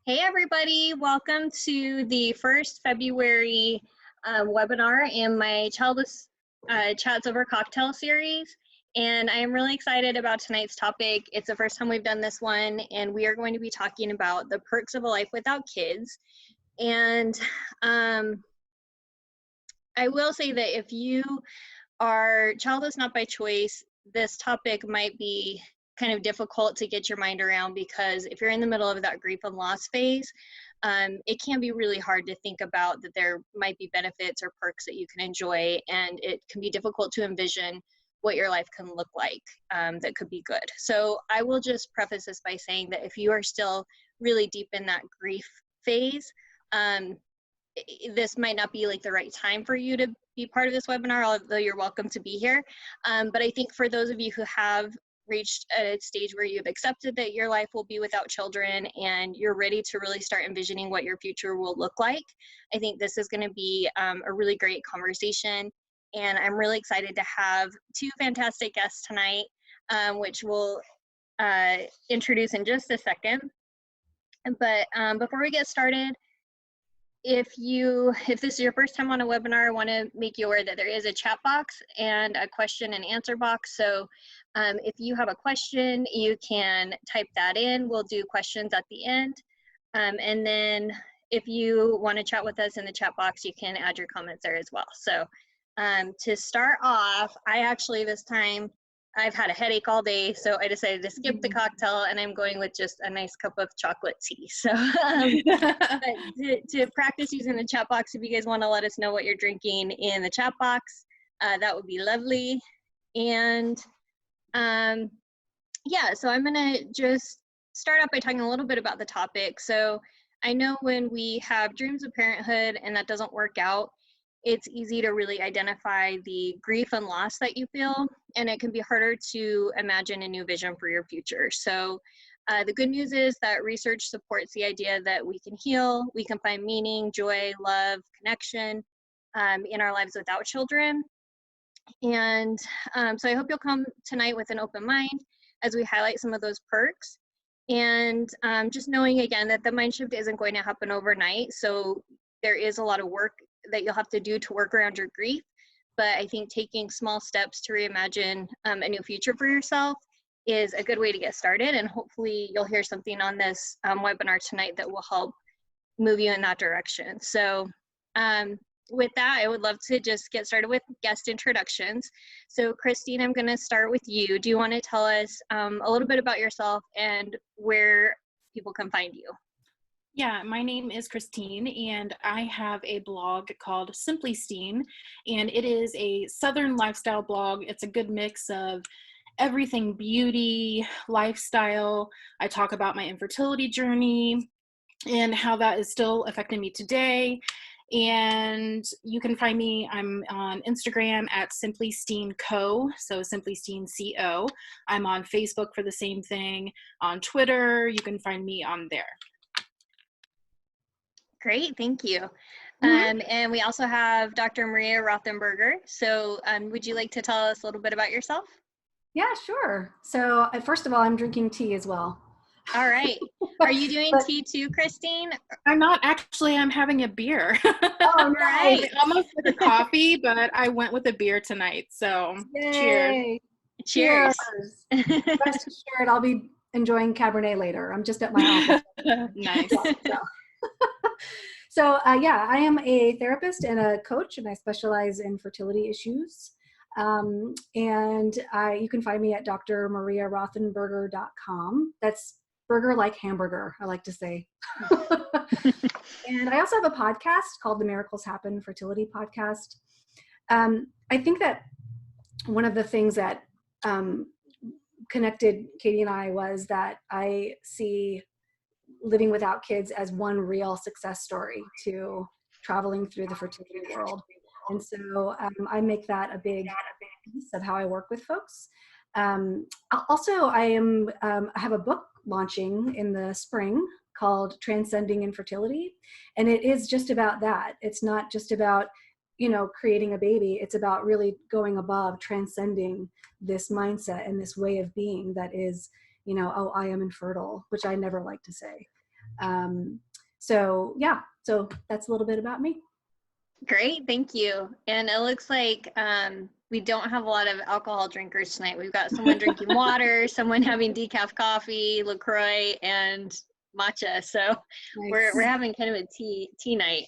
Hey everybody, welcome to the first February webinar in my Childless Chats Over Cocktails series. And I am really excited about tonight's topic. It's the first time we've done this one, and we are going to be talking about the perks of a life without kids. And I will say that if you are childless not by choice, this topic might be kind of difficult to get your mind around, because if you're in the middle of that grief and loss phase, it can be really hard to think about that there might be benefits or perks that you can enjoy, and it can be difficult to envision what your life can look like that could be good. So I will just preface this by saying that if you are still really deep in that grief phase, this might not be like the right time for you to be part of this webinar, although you're welcome to be here. But I think for those of you who have reached a stage where you've accepted that your life will be without children and you're ready to really start envisioning what your future will look like, I think this is going to be a really great conversation. And I'm really excited to have two fantastic guests tonight, which we'll introduce in just a second. But before we get started, if this is your first time on a webinar, I want to make you aware that there is a chat box and a question and answer box. So if you have a question, you can type that in. We'll do questions at the end. And then if you want to chat with us in the chat box, you can add your comments there as well. So to start off, I actually this time, I've had a headache all day, so I decided to skip the cocktail, and I'm going with just a nice cup of chocolate tea. So to practice using the chat box, if you guys want to let us know what you're drinking in the chat box, that would be lovely. And yeah, so I'm gonna just start off by talking a little bit about the topic. So I know when we have dreams of parenthood and that doesn't work out, it's easy to really identify the grief and loss that you feel, and it can be harder to imagine a new vision for your future. So the good news is that research supports the idea that we can heal, we can find meaning, joy, love, connection in our lives without children. And so I hope you'll come tonight with an open mind as we highlight some of those perks. And just knowing again that the mind shift isn't going to happen overnight. So there is a lot of work that you'll have to do to work around your grief. But I think taking small steps to reimagine a new future for yourself is a good way to get started. And hopefully you'll hear something on this webinar tonight that will help move you in that direction. So with that, I would love to just get started with guest introductions. So Christine, I'm gonna start with you. Do you wanna tell us a little bit about yourself and where people can find you? Yeah, my name is Christine, and I have a blog called Simply Steen, and it is a Southern lifestyle blog. It's a good mix of everything beauty, lifestyle. I talk about my infertility journey and how that is still affecting me today. And you can find me, I'm on Instagram at Simply Steen Co, so Simply Steen CO. I'm on Facebook for the same thing. On Twitter, you can find me on there. Great, thank you. And we also have Dr. Maria Rothenberger. So would you like to tell us a little bit about yourself? Yeah, sure. So first of all, I'm drinking tea as well. All right. Are you doing tea too, Christine? I'm not actually, I'm having a beer. Oh, nice. I almost did a coffee, but I went with a beer tonight. So Yay. Cheers. Rest assured, I'll be enjoying Cabernet later. I'm just at my office. Nice. So yeah, I am a therapist and a coach, and I specialize in fertility issues. And you can find me at drmariarothenberger.com. That's burger like hamburger, I like to say. And I also have a podcast called The Miracles Happen Fertility Podcast. I think that one of the things that connected Katie and I was that I see living without kids as one real success story to traveling through the fertility world. And so I make that a big piece of how I work with folks. Also, I have a book launching in the spring called Transcending Infertility. And it is just about that. It's not just about, creating a baby. It's about really going above, transcending this mindset and this way of being that is, oh, I am infertile, which I never like to say. So yeah, so that's a little bit about me. Great, thank you. And it looks like we don't have a lot of alcohol drinkers tonight. We've got someone drinking water, someone having decaf coffee, LaCroix, and matcha. So Nice. we're having kind of a tea night.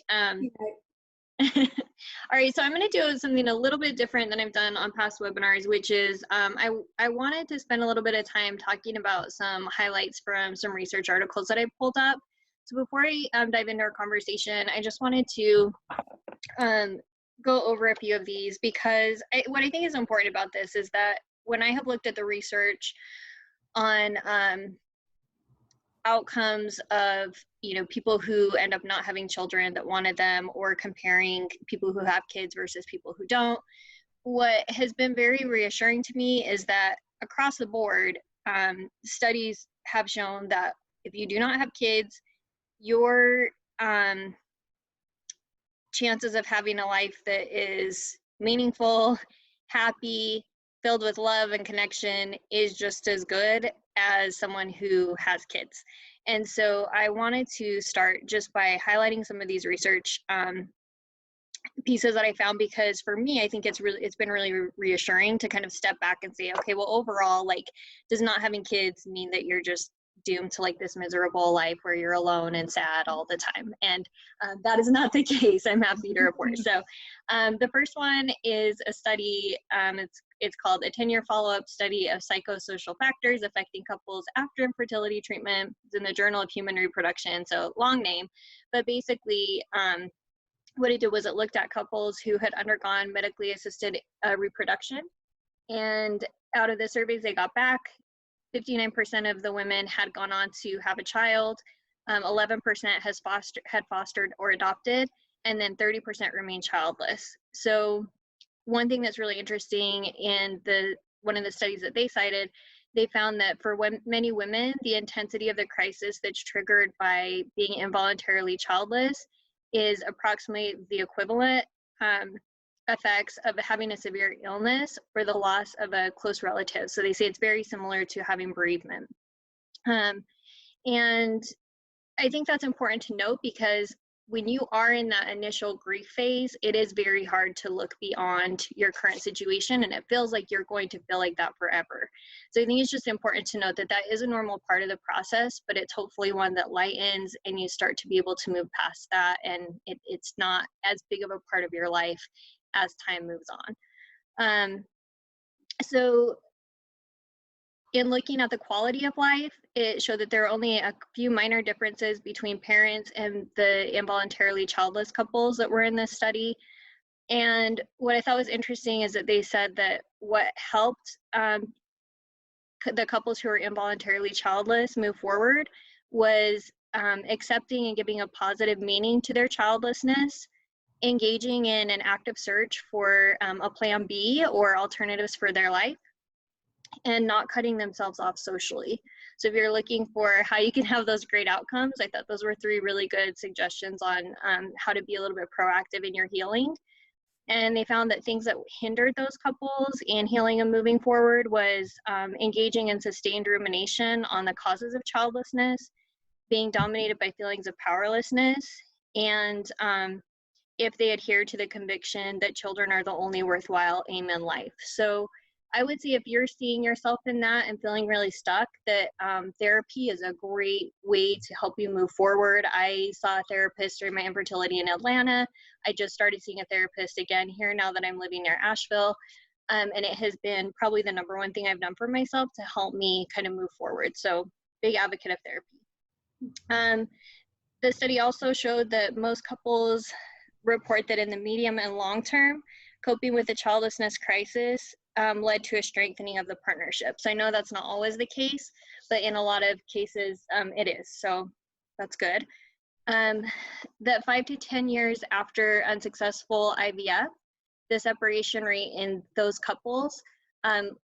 All right, so I'm going to do something a little bit different than I've done on past webinars, which is I wanted to spend a little bit of time talking about some highlights from some research articles that I pulled up. So before I dive into our conversation, I just wanted to go over a few of these, because what I think is important about this is that when I have looked at the research on outcomes of, you know, people who end up not having children that wanted them, or comparing people who have kids versus people who don't, what has been very reassuring to me is that across the board, studies have shown that if you do not have kids, your chances of having a life that is meaningful, happy, filled with love and connection is just as good as someone who has kids. And so I wanted to start just by highlighting some of these research pieces that I found, because for me, I think it's been really reassuring to kind of step back and say, okay, well, overall, like, does not having kids mean that you're just doomed to like this miserable life where you're alone and sad all the time? And that is not the case, I'm happy to report. So the first one is a study, it's called a 10-year follow-up study of psychosocial factors affecting couples after infertility treatment. It's in the Journal of Human Reproduction, so long name, but basically what it did was it looked at couples who had undergone medically assisted reproduction, and out of the surveys they got back, 59% of the women had gone on to have a child, 11% had fostered or adopted, and then 30% remained childless. So one thing that's really interesting in one of the studies that they cited, they found that for many women, the intensity of the crisis that's triggered by being involuntarily childless is approximately the equivalent effects of having a severe illness or the loss of a close relative. So they say it's very similar to having bereavement. And I think that's important to note, because when you are in that initial grief phase, it is very hard to look beyond your current situation, and it feels like you're going to feel like that forever. So I think it's just important to note that that is a normal part of the process, but it's hopefully one that lightens and you start to be able to move past that, and it's not as big of a part of your life as time moves on. So in looking at the quality of life, it showed that there are only a few minor differences between parents and the involuntarily childless couples that were in this study. And what I thought was interesting is that they said that what helped the couples who were involuntarily childless move forward was accepting and giving a positive meaning to their childlessness, engaging in an active search for a plan B or alternatives for their life, and not cutting themselves off socially. So if you're looking for how you can have those great outcomes, I thought those were 3 really good suggestions on how to be a little bit proactive in your healing. And they found that things that hindered those couples in healing and moving forward was engaging in sustained rumination on the causes of childlessness, being dominated by feelings of powerlessness, and if they adhere to the conviction that children are the only worthwhile aim in life. So I would say if you're seeing yourself in that and feeling really stuck, that therapy is a great way to help you move forward. I saw a therapist during my infertility in Atlanta. I just started seeing a therapist again here now that I'm living near Asheville. And it has been probably the #1 thing I've done for myself to help me kind of move forward. So big advocate of therapy. The study also showed that most couples report that in the medium and long term, coping with the childlessness crisis led to a strengthening of the partnership. So I know that's not always the case, but in a lot of cases it is. So that's good. That 5 to 10 years after unsuccessful IVF, the separation rate in those couples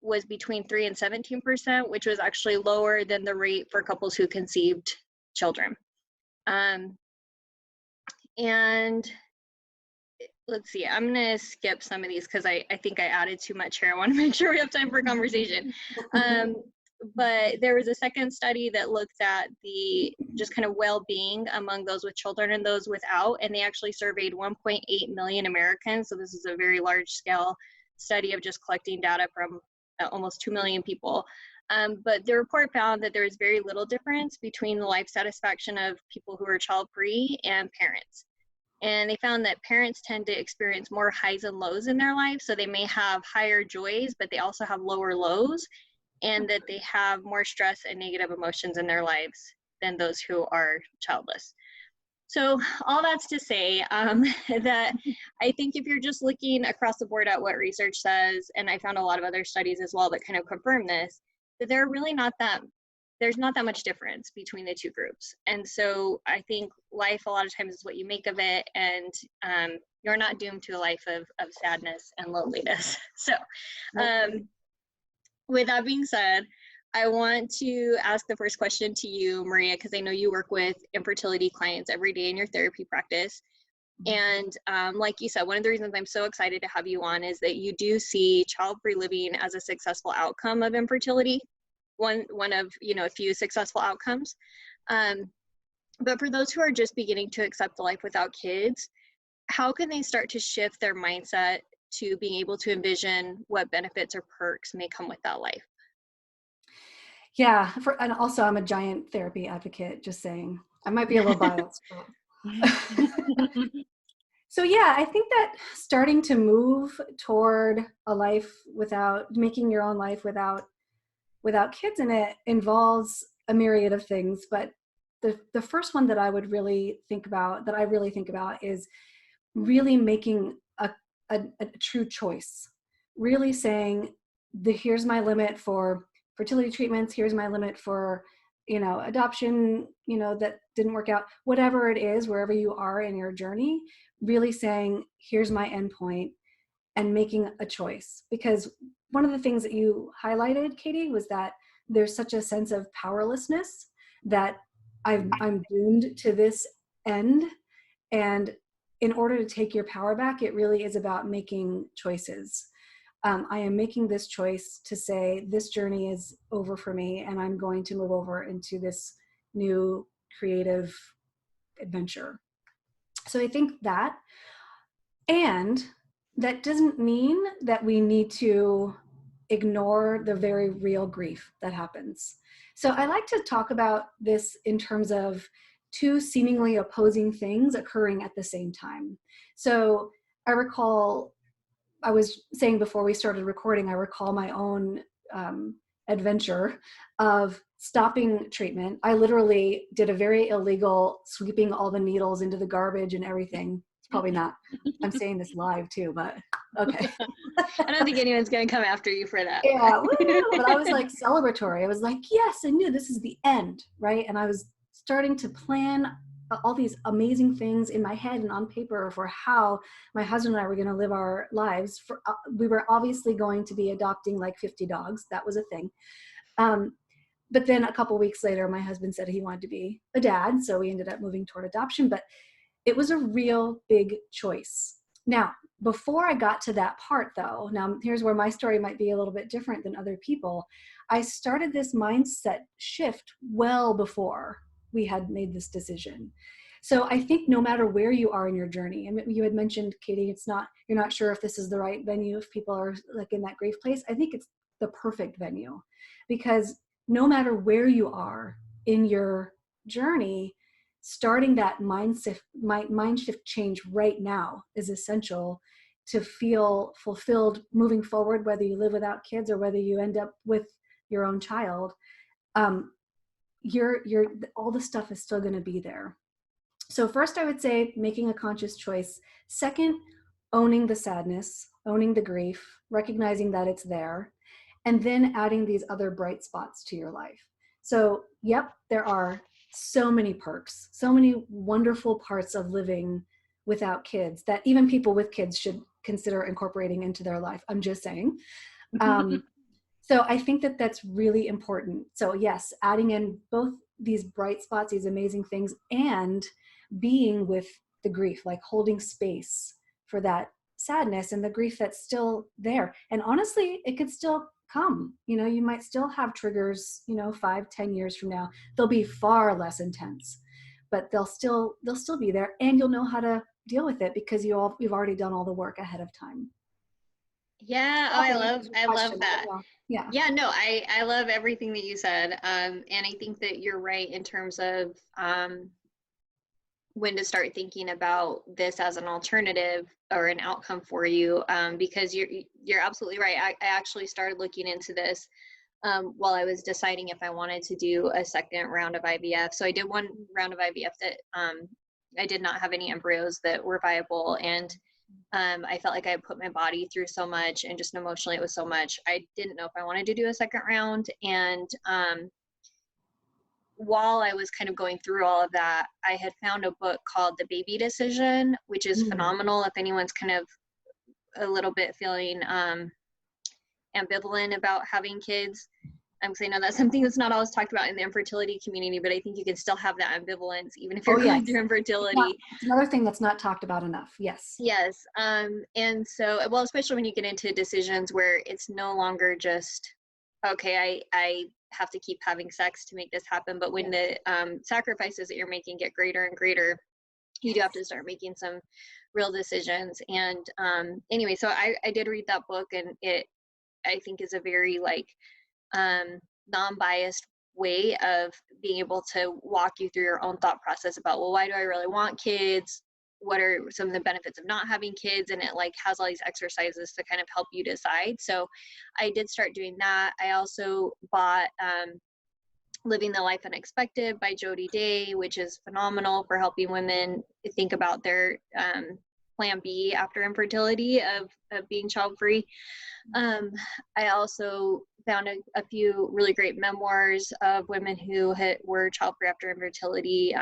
was between 3 and 17%, which was actually lower than the rate for couples who conceived children. And let's see, I'm gonna skip some of these because I think I added too much here. I want to make sure we have time for conversation. but there was a second study that looked at the just kind of well-being among those with children and those without, and they actually surveyed 1.8 million Americans. So this is a very large scale study of just collecting data from almost 2 million people. But the report found that there is very little difference between the life satisfaction of people who are child-free and parents. And they found that parents tend to experience more highs and lows in their life. So they may have higher joys, but they also have lower lows, and that they have more stress and negative emotions in their lives than those who are childless. So all that's to say that I think if you're just looking across the board at what research says, and I found a lot of other studies as well that kind of confirm this, that there's not that much difference between the two groups. And so I think life a lot of times is what you make of it, and you're not doomed to a life of sadness and loneliness. So with that being said, I want to ask the first question to you, Maria, because I know you work with infertility clients every day in your therapy practice. And like you said, one of the reasons I'm so excited to have you on is that you do see child-free living as a successful outcome of infertility, one of a few successful outcomes. But for those who are just beginning to accept the life without kids, how can they start to shift their mindset to being able to envision what benefits or perks may come with that life? Yeah, and also I'm a giant therapy advocate, just saying. I might be a little biased. So yeah, I think that starting to move toward a life making your own life without kids in it involves a myriad of things. But the first one that I really think about is really making a true choice. Really saying, here's my limit for fertility treatments, here's my limit for adoption, that didn't work out, whatever it is, wherever you are in your journey, really saying, here's my endpoint, and making a choice. Because one of the things that you highlighted, Katie, was that there's such a sense of powerlessness that I'm doomed to this end. And in order to take your power back, it really is about making choices. I am making this choice to say, this journey is over for me, and I'm going to move over into this new creative adventure. So I think that, and that doesn't mean that we need to ignore the very real grief that happens. So I like to talk about this in terms of two seemingly opposing things occurring at the same time. So I recall, I was saying before we started recording, I recall my own adventure of stopping treatment. I literally did a very illegal sweeping all the needles into the garbage and everything. It's probably not, I'm saying this live too, but okay. I don't think anyone's going to come after you for that. Yeah, but I was like celebratory. I was like, yes, I knew this is the end, right? And I was starting to plan all these amazing things in my head and on paper for how my husband and I were going to live our lives. We were obviously going to be adopting like 50 dogs. That was a thing. But then a couple weeks later, my husband said he wanted to be a dad. So we ended up moving toward adoption, but it was a real big choice. Now, before I got to that part though, now here's where my story might be a little bit different than other people. I started this mindset shift well before we had made this decision. So I think no matter where you are in your journey, and you had mentioned, Katie, you're not sure if this is the right venue, if people are like in that grief place. I think it's the perfect venue, because no matter where you are in your journey, starting that mind shift change right now is essential to feel fulfilled moving forward, whether you live without kids or whether you end up with your own child. All the stuff is still going to be there. So first, I would say making a conscious choice. Second, owning the sadness, owning the grief, recognizing that it's there, and then adding these other bright spots to your life. So, yep, there are so many perks, so many wonderful parts of living without kids that even people with kids should consider incorporating into their life. I'm just saying. So I think that that's really important. So yes, adding in both these bright spots, these amazing things, and being with the grief, like holding space for that sadness and the grief that's still there. And honestly, it could still come. You might still have triggers, 5-10 years from now. They'll be far less intense, but they'll still be there, and you'll know how to deal with it because you've already done all the work ahead of time. Yeah, oh, I love that. Yeah. Yeah, no, I love everything that you said. And I think that you're right in terms of when to start thinking about this as an alternative or an outcome for you, because you're absolutely right. I actually started looking into this while I was deciding if I wanted to do a second round of IVF. So I did one round of IVF that I did not have any embryos that were viable, and I felt like I put my body through so much, and just emotionally it was so much. I didn't know if I wanted to do a second round. And while I was kind of going through all of that, I had found a book called The Baby Decision, which is phenomenal if anyone's kind of a little bit feeling ambivalent about having kids. Because I know that's something that's not always talked about in the infertility community, but I think you can still have that ambivalence even if you're going through infertility. It's another thing that's not talked about enough. Yes. Yes. And so, well, especially when you get into decisions where it's no longer just, okay, I have to keep having sex to make this happen, but when the sacrifices that you're making get greater and greater, you do have to start making some real decisions. And anyway, so I did read that book, and it, I think, is a very non-biased way of being able to walk you through your own thought process about, well, why do I really want kids? What are some of the benefits of not having kids? And it has all these exercises to kind of help you decide. So I did start doing that. I also bought Living the Life Unexpected by Jody Day, which is phenomenal for helping women think about their plan B after infertility of being child-free. I also found a few really great memoirs of women who were child-free after infertility.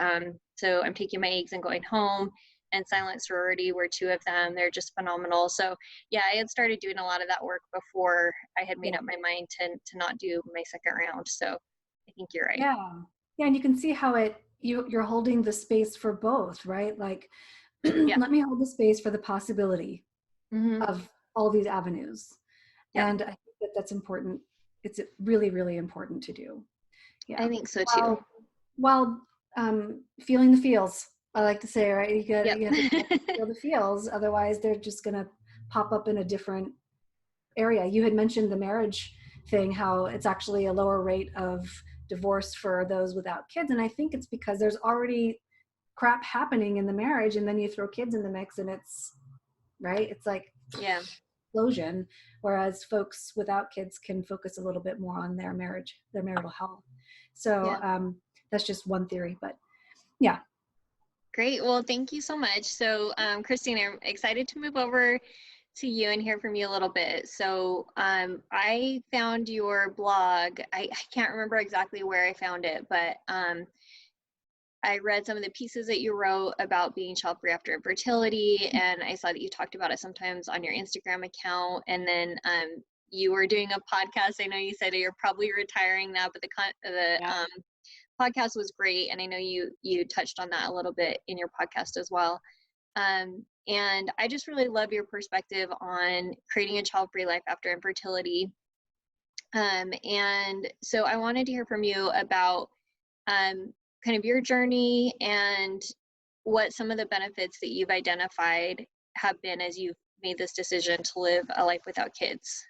So I'm Taking My Eggs and Going Home and Silent Sorority were two of them. They're just phenomenal. So yeah, I had started doing a lot of that work before I had made up my mind to not do my second round. So I think you're right. Yeah. And you can see how you're holding the space for both, right? Let me hold the space for the possibility of all these avenues. Yeah. And I think that's important. It's really, really important to do. Yeah. I think so too. While feeling the feels, I like to say, right? You have to feel the feels. Otherwise, they're just going to pop up in a different area. You had mentioned the marriage thing, how it's actually a lower rate of divorce for those without kids. And I think it's because there's already crap happening in the marriage, and then you throw kids in the mix, and it's right. It's explosion. Whereas folks without kids can focus a little bit more on their marriage, their marital health. So that's just one theory, but yeah. Great. Well, thank you so much. So, Christine, I'm excited to move over to you and hear from you a little bit. So I found your blog. I can't remember exactly where I found it, but I read some of the pieces that you wrote about being child-free after infertility, and I saw that you talked about it sometimes on your Instagram account. And then you were doing a podcast. I know you said you're probably retiring now, but the podcast was great, and I know you touched on that a little bit in your podcast as well. And I just really love your perspective on creating a child-free life after infertility. And so I wanted to hear from you about kind of your journey and what some of the benefits that you've identified have been as you've made this decision to live a life without kids.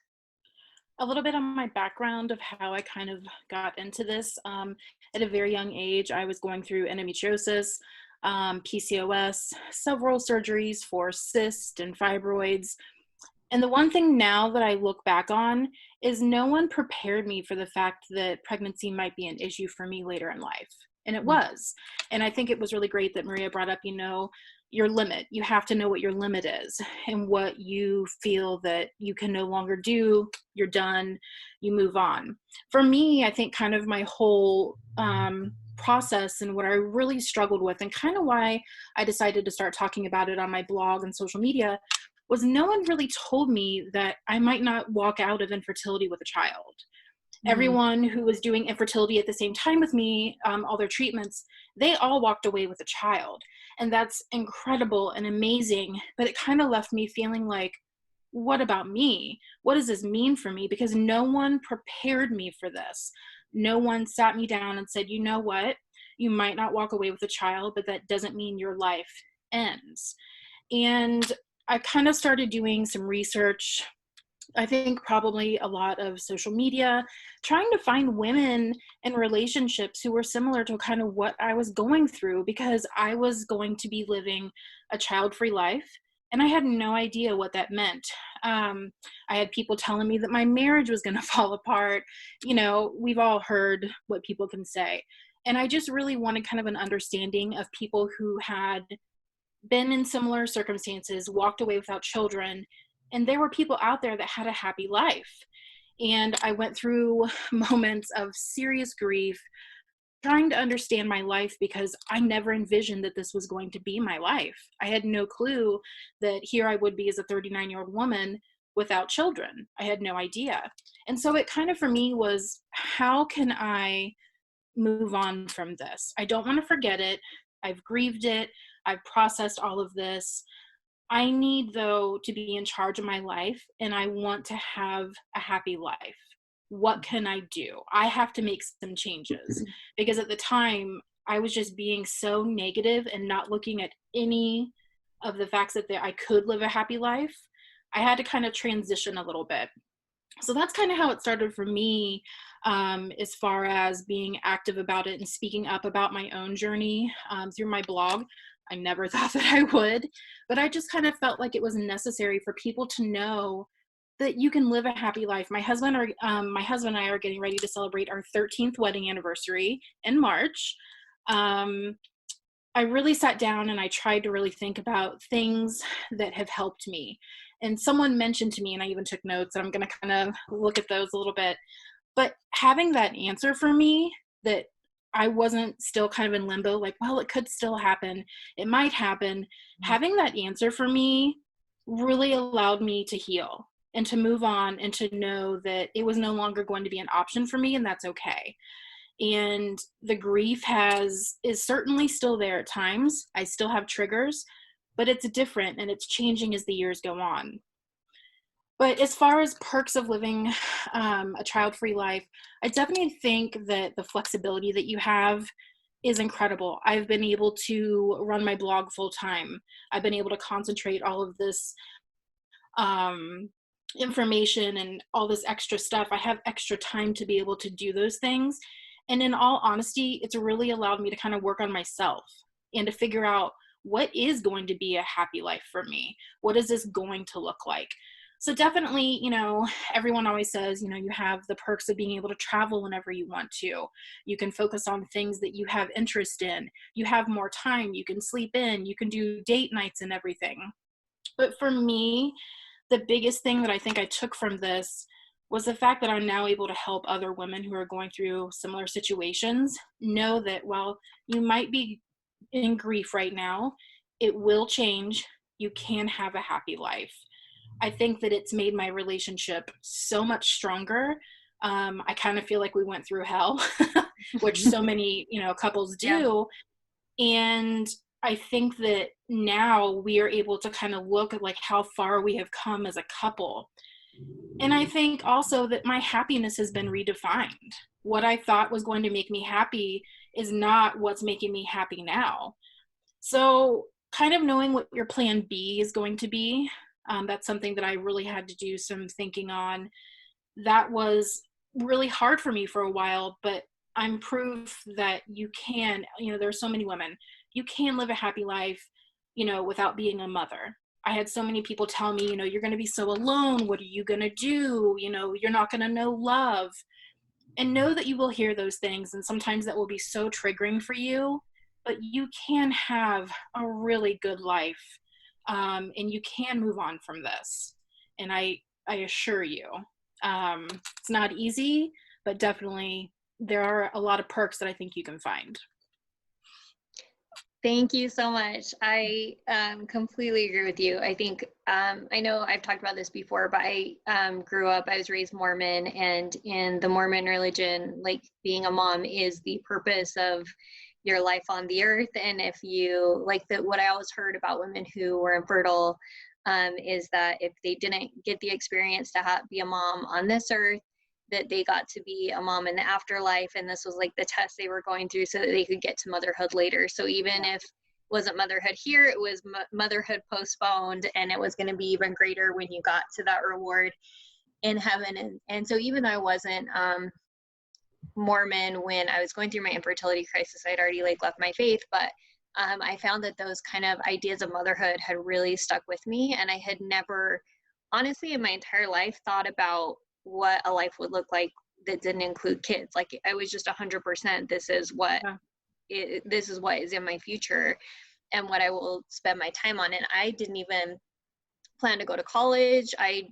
A little bit on my background of how I kind of got into this. At a very young age, I was going through endometriosis, PCOS, several surgeries for cysts and fibroids. And the one thing now that I look back on is no one prepared me for the fact that pregnancy might be an issue for me later in life. And it was. And I think it was really great that Maria brought up, your limit. You have to know what your limit is and what you feel that you can no longer do. You're done. You move on. For me, I think kind of my whole process and what I really struggled with, and kind of why I decided to start talking about it on my blog and social media, was no one really told me that I might not walk out of infertility with a child. Everyone who was doing infertility at the same time with me, all their treatments, they all walked away with a child. And that's incredible and amazing. But it kind of left me feeling like, what about me? What does this mean for me? Because no one prepared me for this. No one sat me down and said, you know what? You might not walk away with a child, but that doesn't mean your life ends. And I kind of started doing some research. I think probably a lot of social media, trying to find women in relationships who were similar to kind of what I was going through, because I was going to be living a child-free life and I had no idea what that meant. I had people telling me that my marriage was going to fall apart. You know, we've all heard what people can say. And I just really wanted kind of an understanding of people who had been in similar circumstances, walked away without children, and there were people out there that had a happy life. And I went through moments of serious grief, trying to understand my life, because I never envisioned that this was going to be my life. I had no clue that here I would be as a 39-year-old woman without children. I had no idea. And so it kind of for me was, how can I move on from this? I don't want to forget it. I've grieved it. I've processed all of this. I need, though, to be in charge of my life, and I want to have a happy life. What can I do? I have to make some changes, because at the time I was just being so negative and not looking at any of the facts that I could live a happy life. I had to kind of transition a little bit. So that's kind of how it started for me, as far as being active about it and speaking up about my own journey through my blog. I never thought that I would, but I just kind of felt like it was necessary for people to know that you can live a happy life. My husband and I are getting ready to celebrate our 13th wedding anniversary in March. I really sat down and I tried to really think about things that have helped me. And someone mentioned to me, and I even took notes, and I'm going to kind of look at those a little bit, but having that answer for me, that I wasn't still kind of in limbo, like, well, it could still happen, it might happen. Having that answer for me really allowed me to heal and to move on and to know that it was no longer going to be an option for me, and that's okay. And the grief is certainly still there at times. I still have triggers, but it's different and it's changing as the years go on. But as far as perks of living a child-free life, I definitely think that the flexibility that you have is incredible. I've been able to run my blog full time. I've been able to concentrate all of this information and all this extra stuff. I have extra time to be able to do those things. And in all honesty, it's really allowed me to kind of work on myself and to figure out what is going to be a happy life for me. What is this going to look like? So definitely, you know, everyone always says, you know, you have the perks of being able to travel whenever you want to. You can focus on things that you have interest in. You have more time. You can sleep in. You can do date nights and everything. But for me, the biggest thing that I think I took from this was the fact that I'm now able to help other women who are going through similar situations know that while you might be in grief right now, it will change. You can have a happy life. I think that it's made my relationship so much stronger. I kind of feel like we went through hell, which so many, you know, couples do. Yeah. And I think that now we are able to kind of look at like how far we have come as a couple. And I think also that my happiness has been redefined. What I thought was going to make me happy is not what's making me happy now. So kind of knowing what your plan B is going to be, that's something that I really had to do some thinking on. That was really hard for me for a while, but I'm proof that you can, you know, there are so many women, you can live a happy life, you know, without being a mother. I had so many people tell me, you know, you're going to be so alone. What are you going to do? You know, you're not going to know love. And know that you will hear those things. And sometimes that will be so triggering for you, but you can have a really good life. And you can move on from this. And I assure you, it's not easy, but definitely there are a lot of perks that I think you can find. Thank you so much. I completely agree with you. I think, I know I've talked about this before, but I I was raised Mormon, and in the Mormon religion, like being a mom is the purpose of your life on the earth. And if you like what I always heard about women who were infertile, is that if they didn't get the experience to be a mom on this earth, that they got to be a mom in the afterlife, and this was like the test they were going through so that they could get to motherhood later. So even if it wasn't motherhood here, it was motherhood postponed, and it was going to be even greater when you got to that reward in heaven. And so even though I wasn't Mormon when I was going through my infertility crisis, I'd already like left my faith, but I found that those kind of ideas of motherhood had really stuck with me, and I had never, honestly, in my entire life, thought about what a life would look like that didn't include kids. Like I was just 100%. This is what is in my future, and what I will spend my time on. And I didn't even plan to go to college. I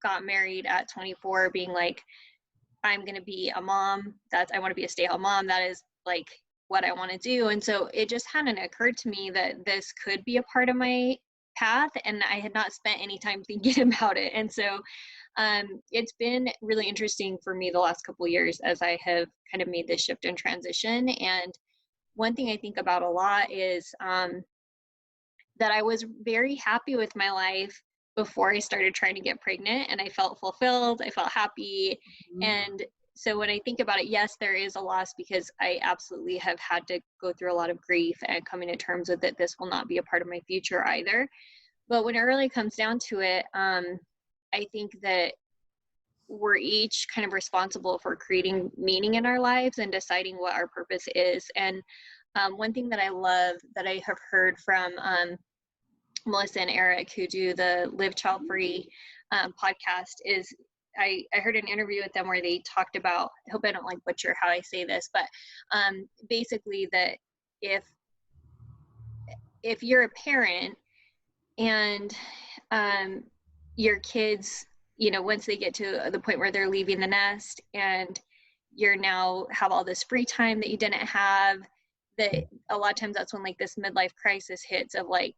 got married at 24, being like, I'm going to be a mom. I want to be a stay-at-home mom. That is like what I want to do. And so it just hadn't occurred to me that this could be a part of my path, and I had not spent any time thinking about it. And so it's been really interesting for me the last couple of years as I have kind of made this shift and transition. And one thing I think about a lot is that I was very happy with my life before I started trying to get pregnant, and I felt fulfilled, I felt happy. And so when I think about it, yes, there is a loss, because I absolutely have had to go through a lot of grief and coming to terms with it. This will not be a part of my future either. But when it really comes down to it, I think that we're each kind of responsible for creating meaning in our lives and deciding what our purpose is. And one thing that I love that I have heard from Melissa and Eric, who do the Live Child Free podcast, is I heard an interview with them where they talked about, I hope I don't like butcher how I say this, but basically that if you're a parent and your kids, once they get to the point where they're leaving the nest and you're now have all this free time that you didn't have, that a lot of times that's when like this midlife crisis hits of like,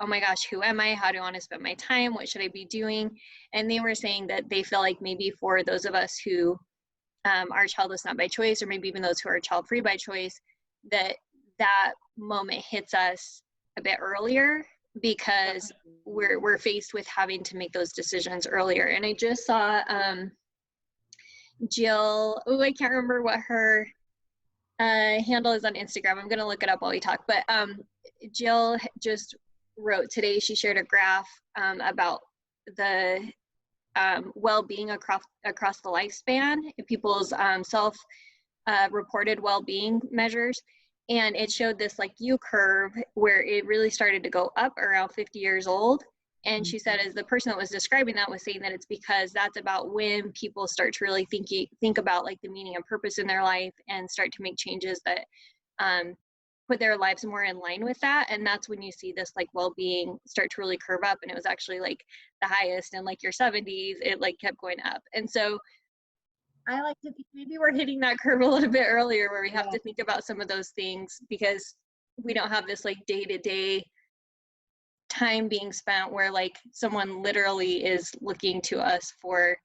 oh my gosh, who am I? How do I want to spend my time? What should I be doing? And they were saying that they feel like maybe for those of us who are childless not by choice, or maybe even those who are child free by choice, that moment hits us a bit earlier, because we're faced with having to make those decisions earlier. And I just saw Jill, I can't remember what her handle is on Instagram. I'm gonna look it up while we talk, but Jill just wrote today, she shared a graph about the well-being across the lifespan, people's self-reported well-being measures. And it showed this like U curve where it really started to go up around 50 years old. And she said, as the person that was describing that was saying that it's because that's about when people start to really think about like the meaning and purpose in their life and start to make changes that put their lives more in line with that. And that's when you see this like well-being start to really curve up. And it was actually like the highest in like your 70s, it like kept going up. And so I like to think maybe we're hitting that curve a little bit earlier, where we have to think about some of those things, because we don't have this like day-to-day time being spent where like someone literally is looking to us for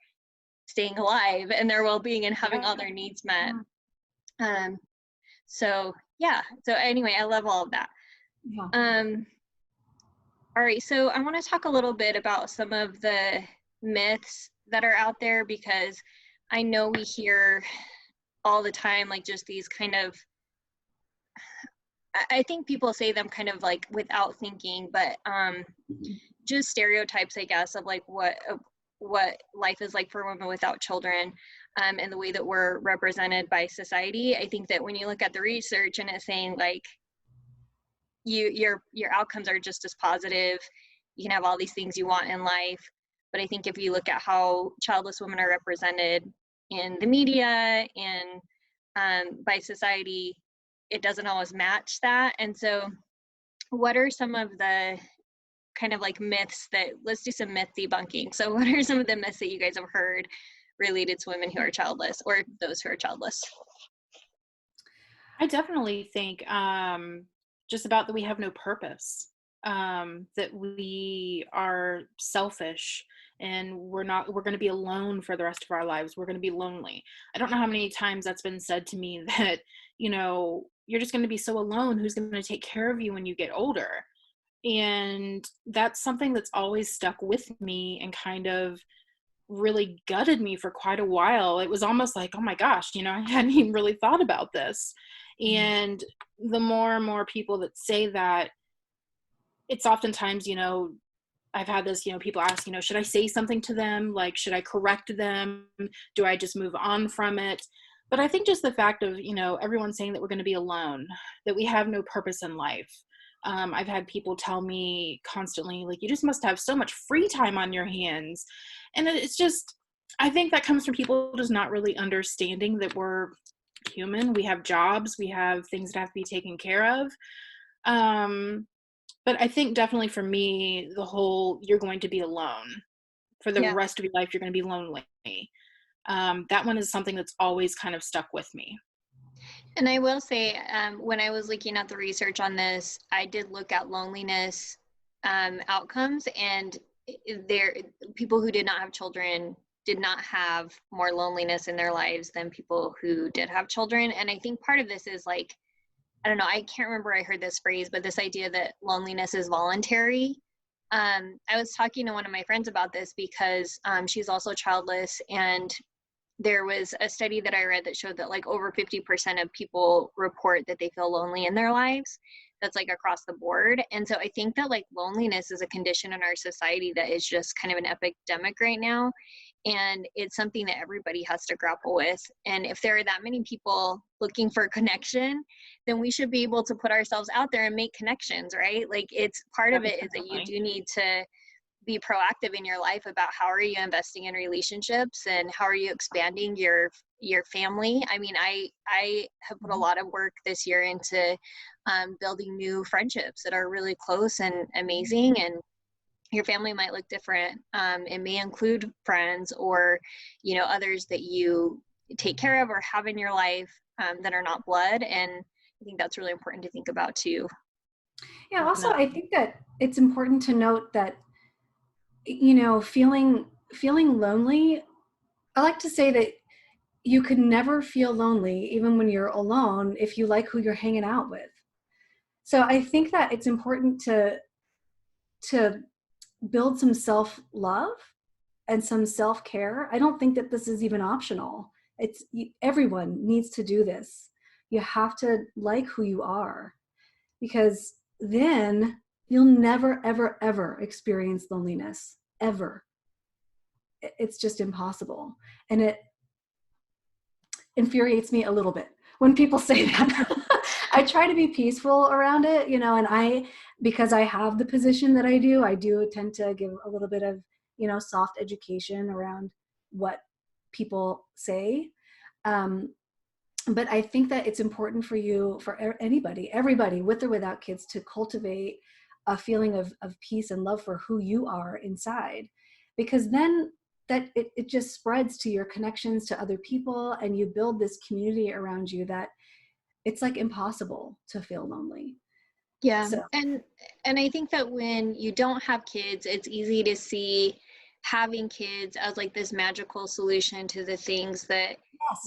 staying alive and their well-being and having all their needs met. So anyway, I love all of that. All right, so I want to talk a little bit about some of the myths that are out there, because I know we hear all the time like just these kind of, I think people say them kind of like without thinking, but just stereotypes, I guess, of like what life is like for women without children, and the way that we're represented by society. I think that when you look at the research and it's saying like your outcomes are just as positive, you can have all these things you want in life, but I think if you look at how childless women are represented in the media and by society, it doesn't always match that. And so what are some of the kind of like myths that, let's do some myth debunking. So what are some of the myths that you guys have heard related to women who are childless, or those who are childless? I definitely think just about that we have no purpose, that we are selfish, and we're going to be alone for the rest of our lives. We're going to be lonely. I don't know how many times that's been said to me that, you're just going to be so alone. Who's going to take care of you when you get older? And that's something that's always stuck with me and kind of really gutted me for quite a while. It was almost like, oh my gosh, I hadn't even really thought about this. And the more and more people that say that, it's oftentimes, I've had this, people ask, should I say something to them? Like, should I correct them? Do I just move on from it? But I think just the fact of, everyone saying that we're going to be alone, that we have no purpose in life. I've had people tell me constantly, like, you just must have so much free time on your hands. And it's just, I think that comes from people just not really understanding that we're human. We have jobs, we have things that have to be taken care of. But I think definitely for me, the whole, you're going to be alone for the Yeah. rest of your life, you're going to be lonely. That one is something that's always kind of stuck with me. And I will say, when I was looking at the research on this, I did look at loneliness outcomes, and people who did not have children did not have more loneliness in their lives than people who did have children. And I think part of this is like, I don't know, I can't remember where I heard this phrase, but this idea that loneliness is voluntary. I was talking to one of my friends about this because she's also childless, and there was a study that I read that showed that like over 50% of people report that they feel lonely in their lives. That's like across the board. And so I think that like loneliness is a condition in our society that is just kind of an epidemic right now. And it's something that everybody has to grapple with. And if there are that many people looking for connection, then we should be able to put ourselves out there and make connections, right? Like, it's part of it is that you do need to be proactive in your life about how are you investing in relationships and how are you expanding your family. I mean, I have put a lot of work this year into building new friendships that are really close and amazing. And your family might look different. It may include friends or, others that you take care of or have in your life that are not blood. And I think that's really important to think about too. Yeah, also, I think that it's important to note that, feeling lonely, I like to say that you could never feel lonely, even when you're alone, if you like who you're hanging out with. So I think that it's important to build some self-love and some self-care. I don't think that this is even optional. Everyone needs to do this. You have to like who you are, because then you'll never, ever, ever experience loneliness, ever. It's just impossible. And it infuriates me a little bit when people say that. I try to be peaceful around it, and because I have the position that I do tend to give a little bit of, soft education around what people say. But I think that it's important for everybody with or without kids, to cultivate a feeling of peace and love for who you are inside, because then that it just spreads to your connections to other people, and you build this community around you that it's like impossible to feel lonely. Yeah. So. And I think that when you don't have kids, it's easy to see having kids as like this magical solution to the things that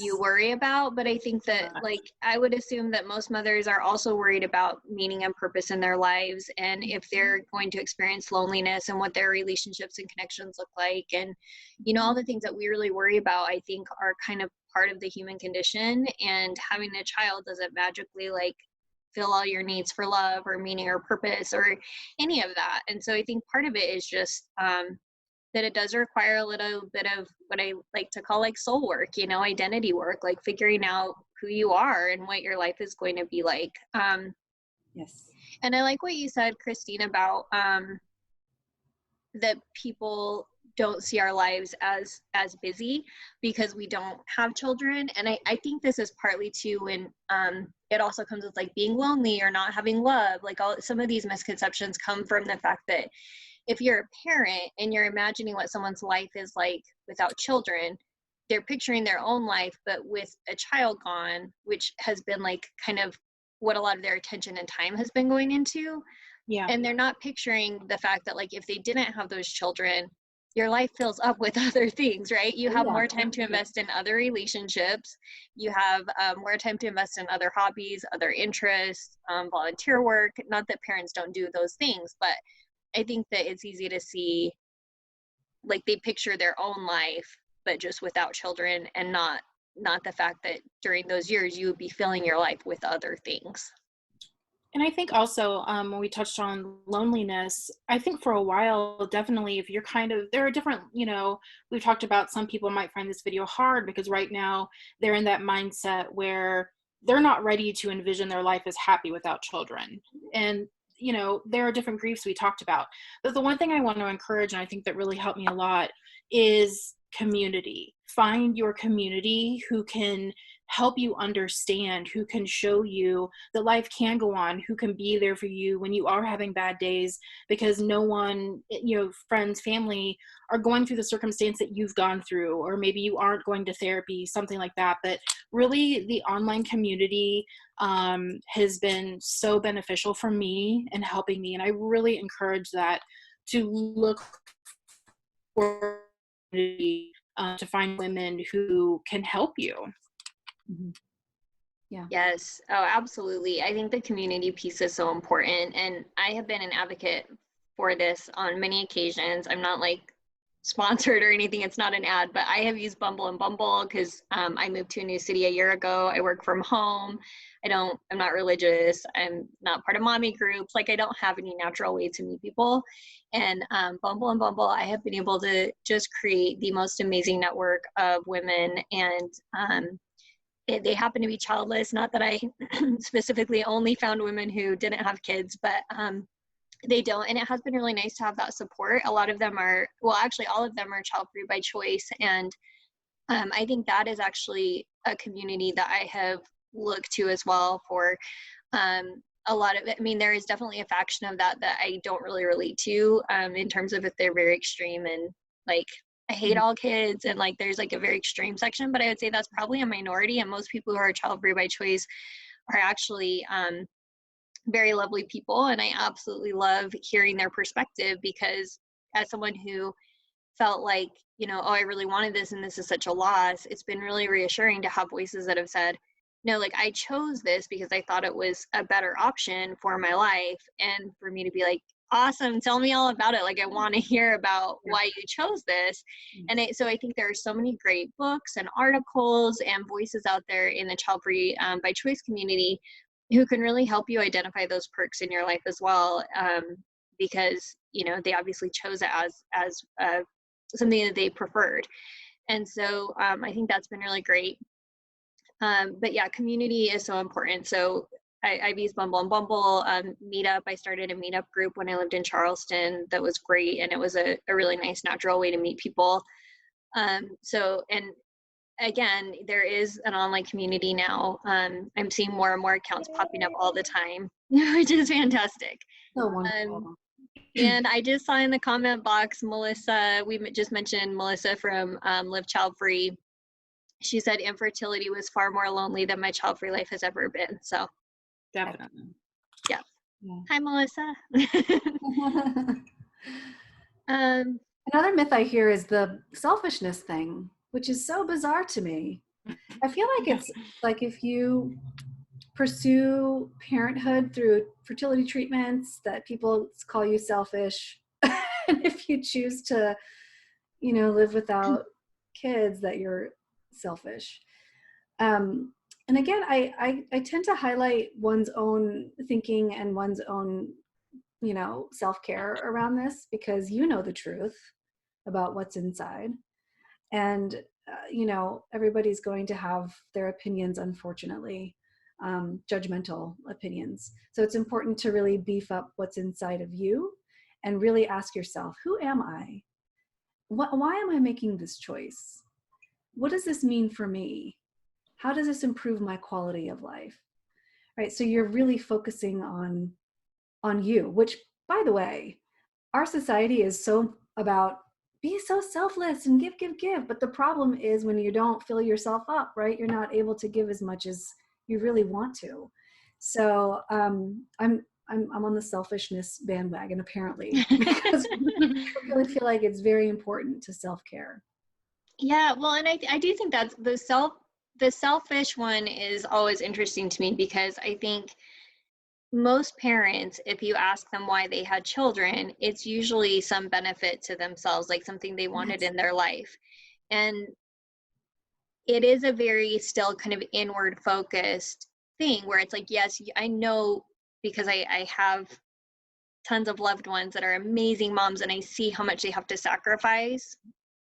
you worry about. But I think that like, I would assume that most mothers are also worried about meaning and purpose in their lives, and if they're going to experience loneliness and what their relationships and connections look like. And, all the things that we really worry about, I think, are kind of part of the human condition. And having a child doesn't magically like fill all your needs for love or meaning or purpose or any of that. And so I think part of it is just that it does require a little bit of what I like to call like soul work, identity work, like figuring out who you are and what your life is going to be like. Yes. And I like what you said, Christine, about that people don't see our lives as busy because we don't have children. And I think this is partly too when it also comes with like being lonely or not having love. Like some of these misconceptions come from the fact that if you're a parent and you're imagining what someone's life is like without children, they're picturing their own life, but with a child gone, which has been like kind of what a lot of their attention and time has been going into. Yeah. And they're not picturing the fact that like if they didn't have those children, your life fills up with other things, right? You have Yeah. more time to invest in other relationships. You have more time to invest in other hobbies, other interests, volunteer work. Not that parents don't do those things, but I think that it's easy to see, like, they picture their own life, but just without children, and not the fact that during those years you would be filling your life with other things. And I think also, when we touched on loneliness, I think for a while, definitely, if you're kind of, there are different, we've talked about some people might find this video hard because right now they're in that mindset where they're not ready to envision their life as happy without children. And, there are different griefs we talked about. But the one thing I want to encourage, and I think that really helped me a lot, is community. Find your community who can help you understand, who can show you that life can go on, who can be there for you when you are having bad days, because no one, friends, family are going through the circumstance that you've gone through, or maybe you aren't going to therapy, something like that. But really, the online community has been so beneficial for me and helping me. And I really encourage that, to look for to find women who can help you. Mm-hmm. Yeah. Yes. Oh, absolutely. I think the community piece is so important. And I have been an advocate for this on many occasions. I'm not like sponsored or anything. It's not an ad, but I have used Bumble because I moved to a new city a year ago. I work from home. I'm not religious. I'm not part of mommy groups. Like, I don't have any natural way to meet people. And Bumble, I have been able to just create the most amazing network of women. And they happen to be childless. Not that I specifically only found women who didn't have kids, but they don't. And it has been really nice to have that support. A lot of them are, well, actually all of them are child-free by choice. And I think that is actually a community that I have looked to as well for a lot of it. I mean, there is definitely a faction of that I don't really relate to in terms of if they're very extreme and like, I hate all kids, and like there's like a very extreme section, but I would say that's probably a minority, and most people who are child-free by choice are actually very lovely people, and I absolutely love hearing their perspective, because as someone who felt like, oh, I really wanted this and this is such a loss, it's been really reassuring to have voices that have said, no, like, I chose this because I thought it was a better option for my life, and for me to be like, awesome, tell me all about it, like, I want to hear about why you chose this. And so I think there are so many great books and articles and voices out there in the child-free by choice community who can really help you identify those perks in your life as well, because they obviously chose it as something that they preferred. And so I think that's been really great. But yeah, community is so important. So I've used Bumble and Bumble. Meetup, I started a meetup group when I lived in Charleston that was great, and it was a really nice natural way to meet people. So, and again, there is an online community now. I'm seeing more and more accounts popping up all the time, which is fantastic. So wonderful. And I just saw in the comment box, Melissa, we just mentioned Melissa from Live Child Free. She said infertility was far more lonely than my child-free life has ever been. So Definitely. yeah. Hi, Melissa. Another myth I hear is the selfishness thing, which is so bizarre to me. I feel like it's like if you pursue parenthood through fertility treatments, that people call you selfish. And if you choose to, live without kids, that you're selfish. And again, I tend to highlight one's own thinking and one's own, self-care around this, because the truth about what's inside. And, everybody's going to have their opinions, unfortunately, judgmental opinions. So it's important to really beef up what's inside of you and really ask yourself, who am I? Why am I making this choice? What does this mean for me? How does this improve my quality of life? Right? So you're really focusing on you, which, by the way, our society is so about be so selfless and give. But the problem is when you don't fill yourself up, right? You're not able to give as much as you really want to. So I'm I'm on the selfishness bandwagon apparently, because I really feel like it's very important to self-care. Yeah, well, and I do think that's the selfish one is always interesting to me, because I think most parents, if you ask them why they had children, it's usually some benefit to themselves, like something they wanted in their life. And it is a very still kind of inward focused thing where it's like, yes, I know, because I have tons of loved ones that are amazing moms, and I see how much they have to sacrifice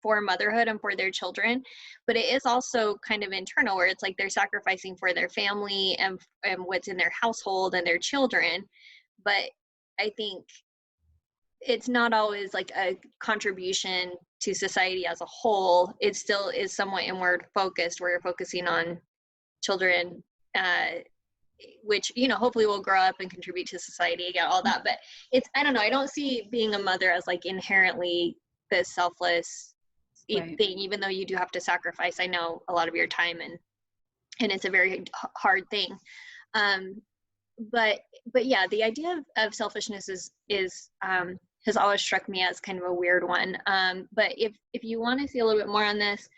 for motherhood and for their children, but it is also kind of internal, where it's like they're sacrificing for their family and what's in their household and their children. But I think it's not always like a contribution to society as a whole. It still is somewhat inward focused, where you're focusing on children, which, you know, hopefully will grow up and contribute to society, again, all that. But it's, I don't know, I don't see being a mother as like inherently this selfless thing, even though you do have to sacrifice, I know, a lot of your time, and it's a very hard thing. But yeah, the idea of selfishness is has always struck me as kind of a weird one. But if you want to see a little bit more on this,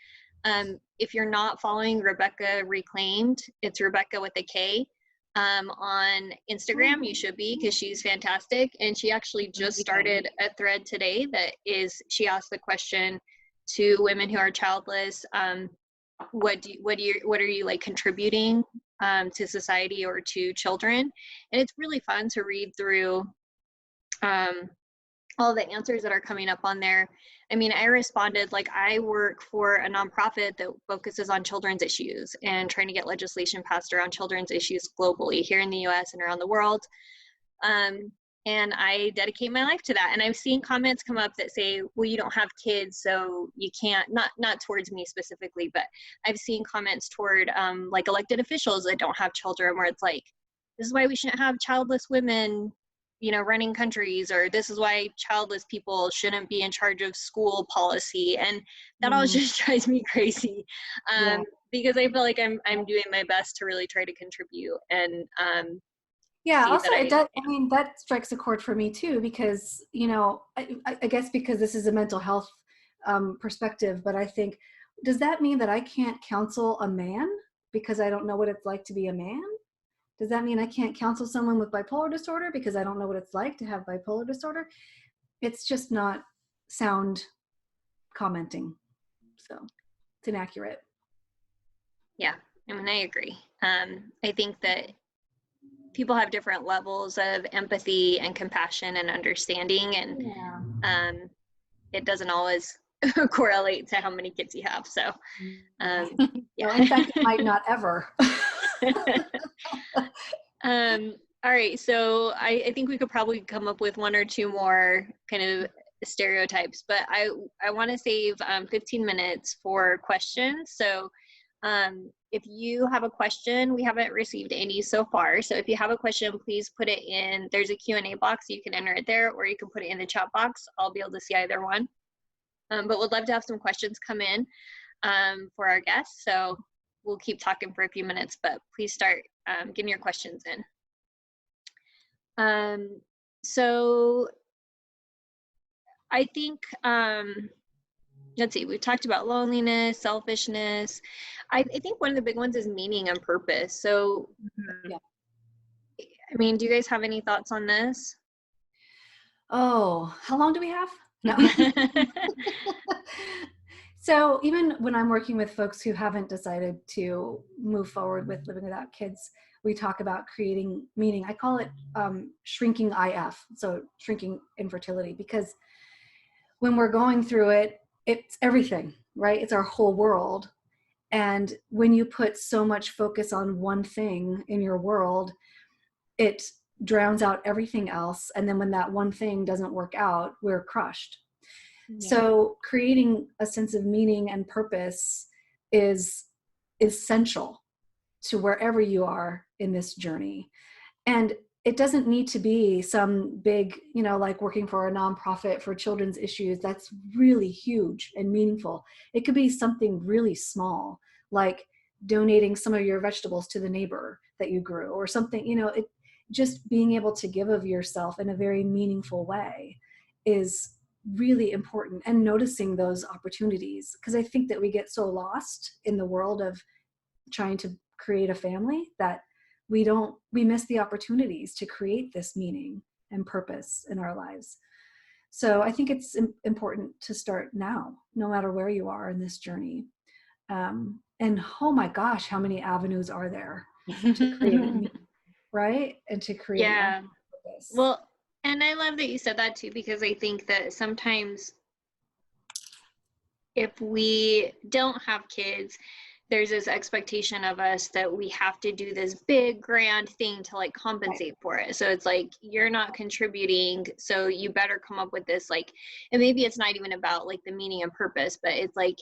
if you're not following Rebecca Reclaimed, it's Rebecca with a K, on Instagram, you should be, because she's fantastic. And she actually just started a thread today that is, she asked the question to women who are childless, what are you like contributing to society or to children? And it's really fun to read through all the answers that are coming up on there. I mean, I responded, like, I work for a nonprofit that focuses on children's issues and trying to get legislation passed around children's issues globally, here in the US and around the world. And I dedicate my life to that. And I've seen comments come up that say, well, you don't have kids, so you can't, not towards me specifically, but I've seen comments toward like elected officials that don't have children, where it's like, this is why we shouldn't have childless women, you know, running countries, or this is why childless people shouldn't be in charge of school policy. And that always just drives me crazy, because I feel like I'm doing my best to really try to contribute. And yeah, also it does, I mean, that strikes a chord for me too, because, you know, I guess because this is a mental health perspective, but I think, does that mean that I can't counsel a man because I don't know what it's like to be a man? Does that mean I can't counsel someone with bipolar disorder because I don't know what it's like to have bipolar disorder? It's just not sound commenting. So it's inaccurate. Yeah, I mean, I agree. I think that people have different levels of empathy and compassion and understanding, and it doesn't always correlate to how many kids you have. So, yeah. Well, in fact, it might not ever. All right, so I think we could probably come up with one or two more kind of stereotypes, but I want to save 15 minutes for questions. So if you have a question, we haven't received any so far. So if you have a question, please put it in, there's a Q&A box, you can enter it there, or you can put it in the chat box. I'll be able to see either one. But we'd love to have some questions come in for our guests. So we'll keep talking for a few minutes, but please start getting your questions in. So I think, let's see, we've talked about loneliness, selfishness. I think one of the big ones is meaning and purpose. So, I mean, do you guys have any thoughts on this? Oh, how long do we have? No. So even when I'm working with folks who haven't decided to move forward with living without kids, we talk about creating meaning. I call it shrinking IF, so shrinking infertility, because when we're going through it, it's everything, right? It's our whole world. And when you put so much focus on one thing in your world, it drowns out everything else. And then when that one thing doesn't work out, we're crushed. Yeah. So creating a sense of meaning and purpose is essential to wherever you are in this journey. And it doesn't need to be some big, you know, like working for a nonprofit for children's issues. That's really huge and meaningful. It could be something really small, like donating some of your vegetables to the neighbor that you grew, or something, you know, just being able to give of yourself in a very meaningful way is really important, and noticing those opportunities, because I think that we get so lost in the world of trying to create a family that we miss the opportunities to create this meaning and purpose in our lives. So I think it's important to start now, no matter where you are in this journey. And oh my gosh, how many avenues are there to create meaning, right? And to create Yeah. purpose. Well, and I love that you said that too, because I think that sometimes if we don't have kids, there's this expectation of us that we have to do this big grand thing to like compensate for it. So it's like, you're not contributing, so you better come up with this, like, and maybe it's not even about like the meaning and purpose, but it's like,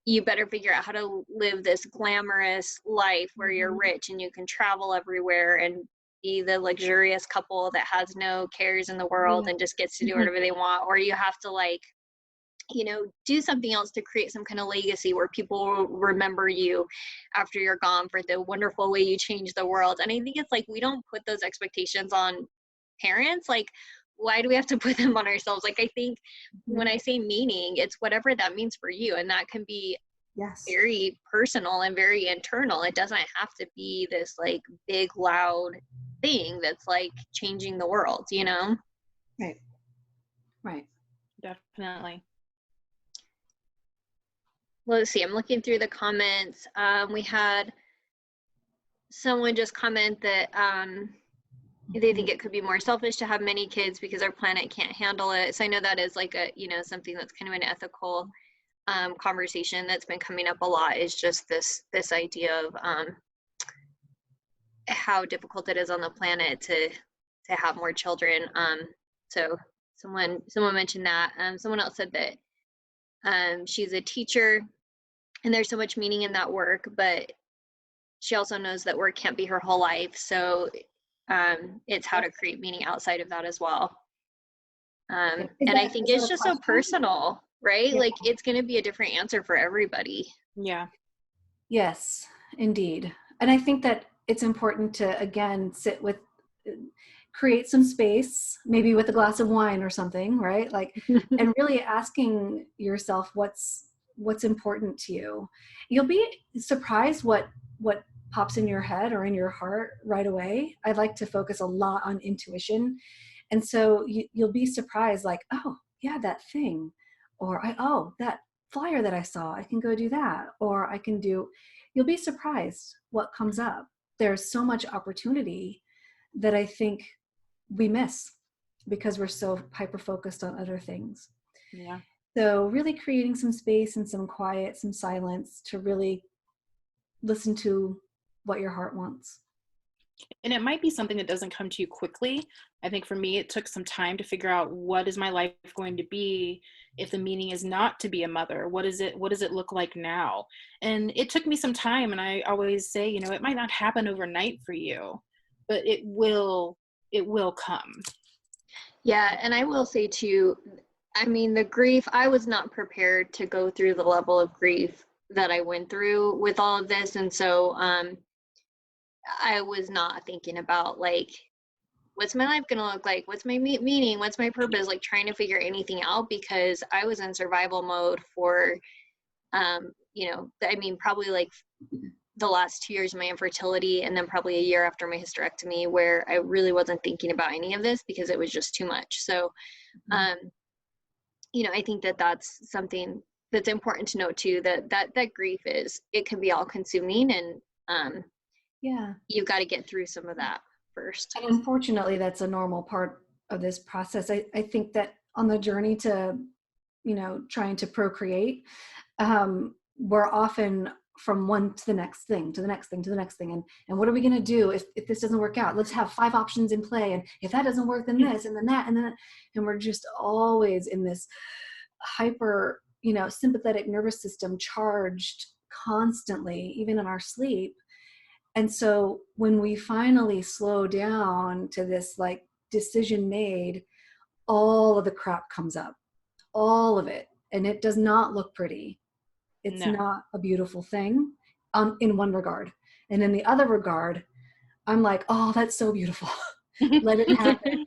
you better figure out how to live this glamorous life where you're rich and you can travel everywhere and be the luxurious couple that has no cares in the world and just gets to do whatever they want. Or you have to like, you know, do something else to create some kind of legacy where people will remember you after you're gone for the wonderful way you changed the world. And I think it's like, we don't put those expectations on parents. Like, why do we have to put them on ourselves? Like, I think when I say meaning, it's whatever that means for you. And that can be very personal and very internal. It doesn't have to be this like big, loud thing that's like changing the world, you know? Right. Right. Definitely. Let's see, I'm looking through the comments. We had someone just comment that they think it could be more selfish to have many kids because our planet can't handle it. So I know that is like a, you know, something that's kind of an ethical conversation that's been coming up a lot, is just this idea of how difficult it is on the planet to have more children. So someone mentioned that. Someone else said that she's a teacher and there's so much meaning in that work, but she also knows that work can't be her whole life. So it's how to create meaning outside of that as well. And I think it's just so personal, right? Like, it's going to be a different answer for everybody. Yeah. Yes, indeed. And I think that it's important to, again, create some space, maybe with a glass of wine or something, right? Like, and really asking yourself what's important to you. You'll be surprised what pops in your head or in your heart right away. I like to focus a lot on intuition. And so you'll be surprised, like, oh yeah, that thing, or that flyer that I saw, I can go do that, or you'll be surprised what comes up. There's so much opportunity that I think we miss because we're so hyper focused on other things. Yeah. So really creating some space and some quiet, some silence to really listen to what your heart wants. And it might be something that doesn't come to you quickly. I think for me, it took some time to figure out, what is my life going to be if the meaning is not to be a mother? What does it look like now? And it took me some time. And I always say, you know, it might not happen overnight for you, but it will come. Yeah. And I will say too, I mean, the grief, I was not prepared to go through the level of grief that I went through with all of this. And so I was not thinking about like, what's my life going to look like? What's my meaning? What's my purpose? Like, trying to figure anything out, because I was in survival mode for, you know, I mean, probably like the last 2 years of my infertility, and then probably a year after my hysterectomy, where I really wasn't thinking about any of this because it was just too much. So, you know, I think that that's something that's important to note too, that grief it can be all consuming, and you've got to get through some of that first. And unfortunately, that's a normal part of this process. I think that on the journey to, you know, trying to procreate, we're often from one to the next thing, to the next thing, to the next thing. And what are we going to do if this doesn't work out? Let's have 5 options in play. And if that doesn't work, then this, and then that, and then that. And we're just always in this hyper, you know, sympathetic nervous system charged constantly, even in our sleep. And so when we finally slow down to this like decision made, all of the crap comes up, all of it. And it does not look pretty. It's not a beautiful thing in one regard. And in the other regard, I'm like, oh, that's so beautiful. Let it happen.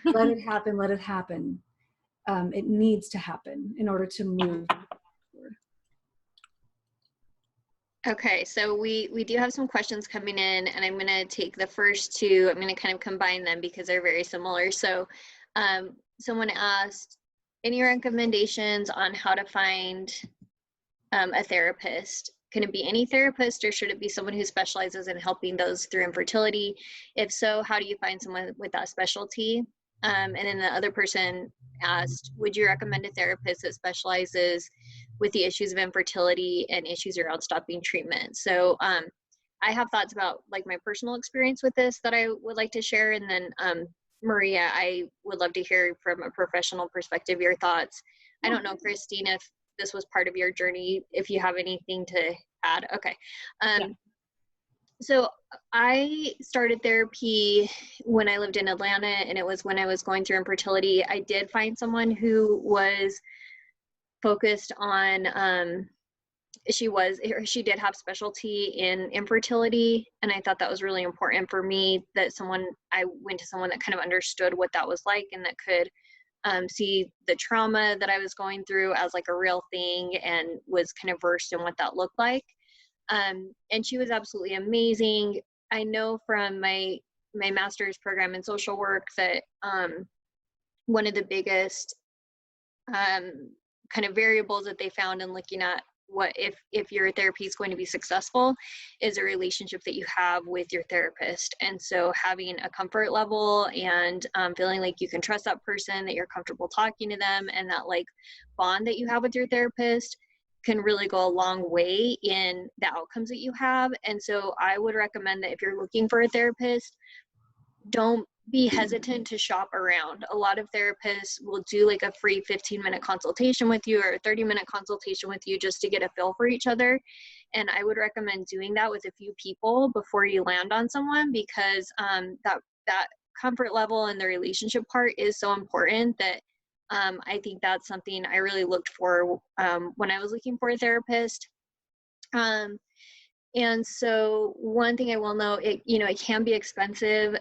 Let it happen. Let it happen. It needs to happen in order to move forward. Okay, so we do have some questions coming in, and I'm going to take the first two. I'm going to kind of combine them because they're very similar. So someone asked, any recommendations on how to find a therapist? Can it be any therapist, or should it be someone who specializes in helping those through infertility? If so, how do you find someone with that specialty? And then the other person asked, would you recommend a therapist that specializes with the issues of infertility and issues around stopping treatment? So I have thoughts about like my personal experience with this that I would like to share. And then Maria, I would love to hear from a professional perspective your thoughts. I don't know, Christine, if this was part of your journey, if you have anything to add. Okay. So I started therapy when I lived in Atlanta, and it was when I was going through infertility. I did find someone who was focused on, she did have specialty in infertility, and I thought that was really important for me, that I went to someone that kind of understood what that was like, and that could see the trauma that I was going through as like a real thing, and was kind of versed in what that looked like. And she was absolutely amazing. I know from my master's program in social work that one of the biggest kind of variables that they found in looking at what if your therapy is going to be successful is a relationship that you have with your therapist. And so having a comfort level and feeling like you can trust that person, that you're comfortable talking to them, and that like bond that you have with your therapist can really go a long way in the outcomes that you have. And so I would recommend that if you're looking for a therapist, don't be hesitant to shop around. A lot of therapists will do like a free 15-minute consultation with you or a 30-minute consultation with you just to get a feel for each other. And I would recommend doing that with a few people before you land on someone, because that comfort level and the relationship part is so important that I think that's something I really looked for when I was looking for a therapist. And so one thing I will note, it can be expensive.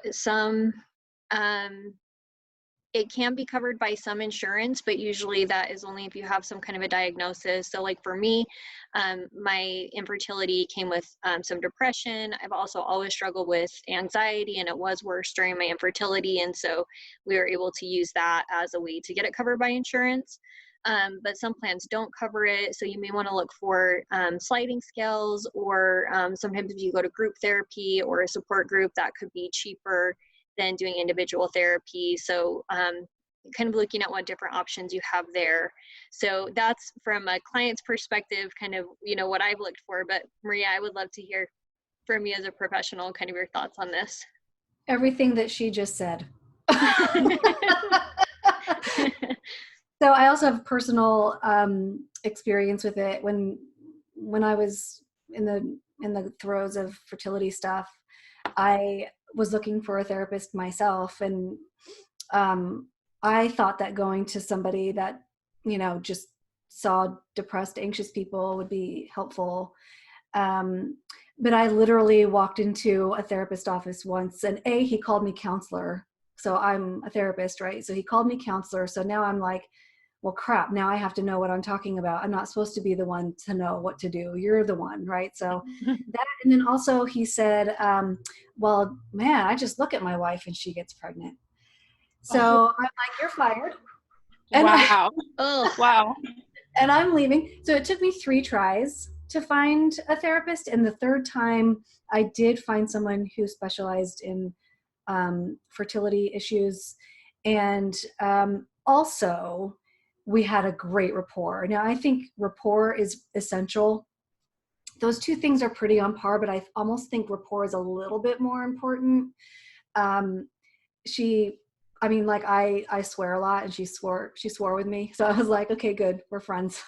It can be covered by some insurance, but usually that is only if you have some kind of a diagnosis. So like for me, my infertility came with some depression. I've also always struggled with anxiety, and it was worse during my infertility. And so we were able to use that as a way to get it covered by insurance. But some plans don't cover it. So you may want to look for sliding scales, or sometimes if you go to group therapy or a support group, that could be cheaper than doing individual therapy. So kind of looking at what different options you have there. So that's from a client's perspective, kind of, what I've looked for. But Maria, I would love to hear from you as a professional, kind of your thoughts on this. Everything that she just said. So I also have personal experience with it. When I was in the throes of fertility stuff, I was looking for a therapist myself, and I thought that going to somebody that just saw depressed, anxious people would be helpful. But I literally walked into a therapist office once, and he called me counselor. So I'm a therapist, right? So he called me counselor. So now I'm like, well, crap, now I have to know what I'm talking about. I'm not supposed to be the one to know what to do. You're the one, right? So that, and then also he said, well, man, I just look at my wife and she gets pregnant. So I'm like, you're fired. And wow. Wow. And I'm leaving. So it took me 3 tries to find a therapist. And the third time I did find someone who specialized in fertility issues. And also we had a great rapport. Now I think rapport is essential. Those 2 things are pretty on par, but I almost think rapport is a little bit more important. I swear a lot, and she swore with me. So I was like, okay, good. We're friends.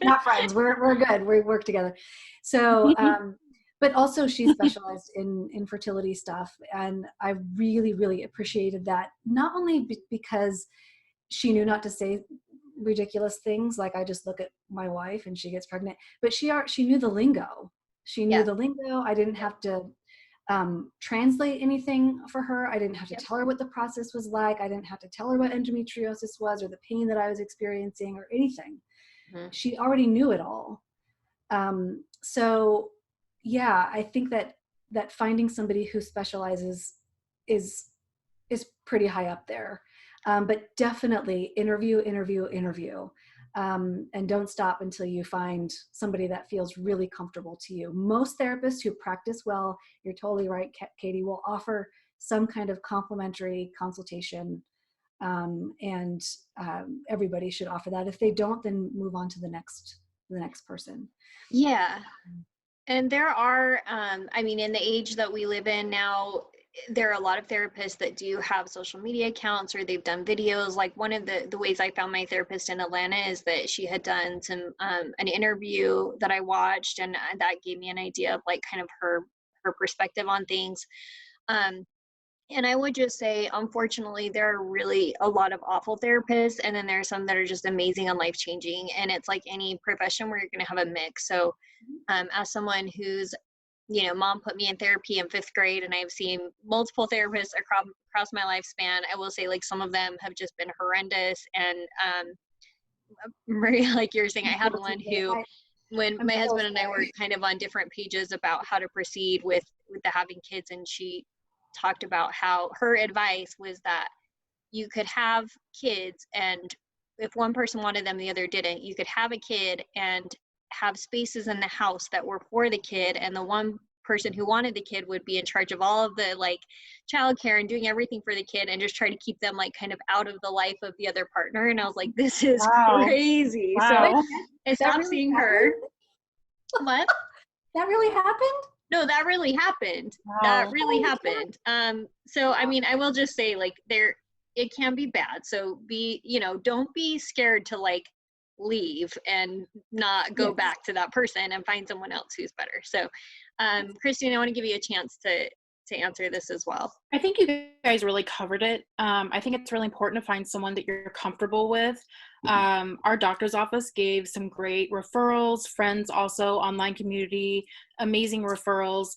Not friends. We're good. We work together. So, but also she specialized in infertility stuff. And I really, really appreciated that. Not only because she knew not to say ridiculous things, like I just look at my wife and she gets pregnant, but she knew the lingo. She knew the lingo. I didn't have to translate anything for her. I didn't have to tell her what the process was like. I didn't have to tell her what endometriosis was or the pain that I was experiencing or anything. Mm-hmm. She already knew it all. So yeah, I think that finding somebody who specializes is pretty high up there. But definitely interview. And don't stop until you find somebody that feels really comfortable to you. Most therapists who practice well, you're totally right, Katie, will offer some kind of complimentary consultation. And everybody should offer that. If they don't, then move on to the next person. Yeah. And there are, I mean, in the age that we live in now, there are a lot of therapists that do have social media accounts or they've done videos. Like one of the ways I found my therapist in Atlanta is that she had done an interview that I watched, and that gave me an idea of like kind of her perspective on things. And I would just say, unfortunately, there are really a lot of awful therapists, and then there are some that are just amazing and life-changing. And it's like any profession where you're going to have a mix. So as someone who's, mom put me in therapy in 5th grade, and I've seen multiple therapists across my lifespan, I will say like some of them have just been horrendous. And Maria, like you're saying, I had one who, when my husband and I were kind of on different pages about how to proceed with the having kids, and she talked about how her advice was that you could have kids, and if one person wanted them, the other didn't. You could have a kid and have spaces in the house that were for the kid, and the one person who wanted the kid would be in charge of all of the like childcare and doing everything for the kid, and just try to keep them like kind of out of the life of the other partner. And I was like, this is crazy. Wow. So I stopped seeing her. What? That really happened? No, that really happened. Wow. That really happened. So, I mean, I will just say like it can be bad. So don't be scared to like leave and not go back to that person and find someone else who's better. So, Christine, I want to give you a chance to answer this as well. I think you guys really covered it. I think it's really important to find someone that you're comfortable with. Our doctor's office gave some great referrals, friends also, online community, amazing referrals.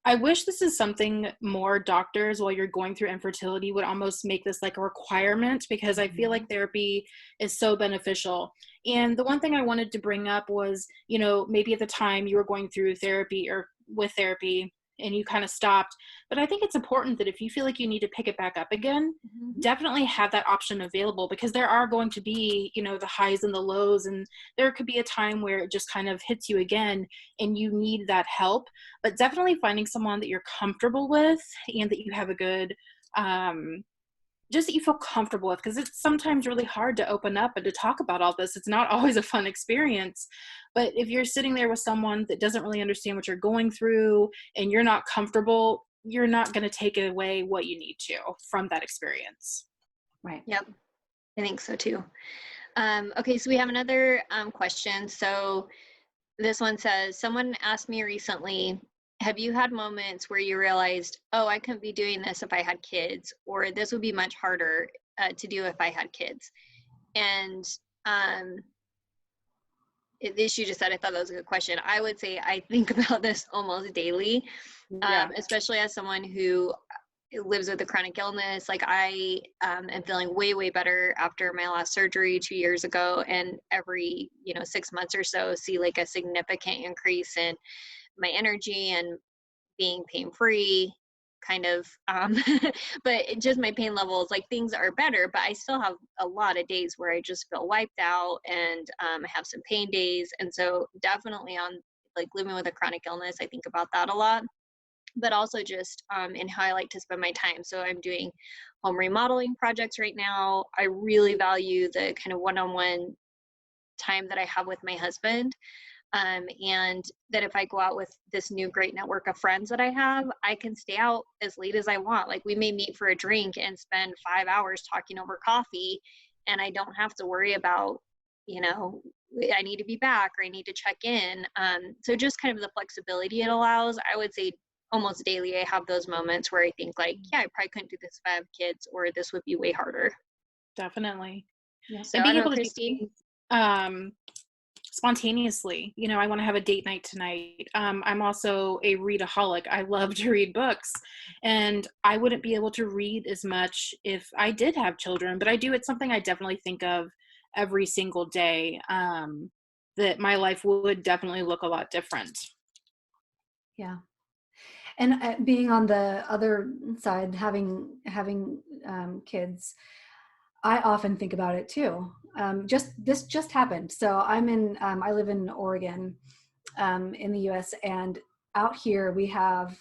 I wish this is something more doctors, while you're going through infertility, would almost make this like a requirement, because I feel like therapy is so beneficial. And the one thing I wanted to bring up was, maybe at the time you were going through therapy or with therapy and you kind of stopped. But I think it's important that if you feel like you need to pick it back up again, definitely have that option available, because there are going to be, the highs and the lows, and there could be a time where it just kind of hits you again and you need that help. But definitely finding someone that you're comfortable with and that you have a good, just that you feel comfortable with, because it's sometimes really hard to open up and to talk about all this. It's not always a fun experience. But if you're sitting there with someone that doesn't really understand what you're going through and you're not comfortable, you're not going to take away what you need to from that experience. Right. Yep. I think so too. Okay, so we have another question. So this one says, someone asked me recently, have you had moments where you realized, oh, I couldn't be doing this if I had kids, or this would be much harder to do if I had kids? And this you just said, I thought that was a good question. I would say I think about this almost daily, especially as someone who lives with a chronic illness. Like I am feeling way, way better after my last surgery 2 years ago, and every 6 months or so see like a significant increase in my energy and being pain-free kind of, but just my pain levels, like things are better, but I still have a lot of days where I just feel wiped out, and I have some pain days. And so definitely on like living with a chronic illness, I think about that a lot, but also just in how I like to spend my time. So I'm doing home remodeling projects right now. I really value the kind of one-on-one time that I have with my husband. And that if I go out with this new great network of friends that I have, I can stay out as late as I want. Like we may meet for a drink and spend 5 hours talking over coffee, and I don't have to worry about, I need to be back or I need to check in. So just kind of the flexibility it allows. I would say almost daily I have those moments where I think like, yeah, I probably couldn't do this if I have kids, or this would be way harder. Definitely. Yeah. So and being able to Christine? spontaneously. You know, I want to have a date night tonight. I'm also a readaholic. I love to read books, and I wouldn't be able to read as much if I did have children, but I do. It's something I definitely think of every single day, that my life would definitely look a lot different. Yeah. And being on the other side, having kids, I often think about it too. This just happened. So I live in Oregon, in the U.S., and out here we have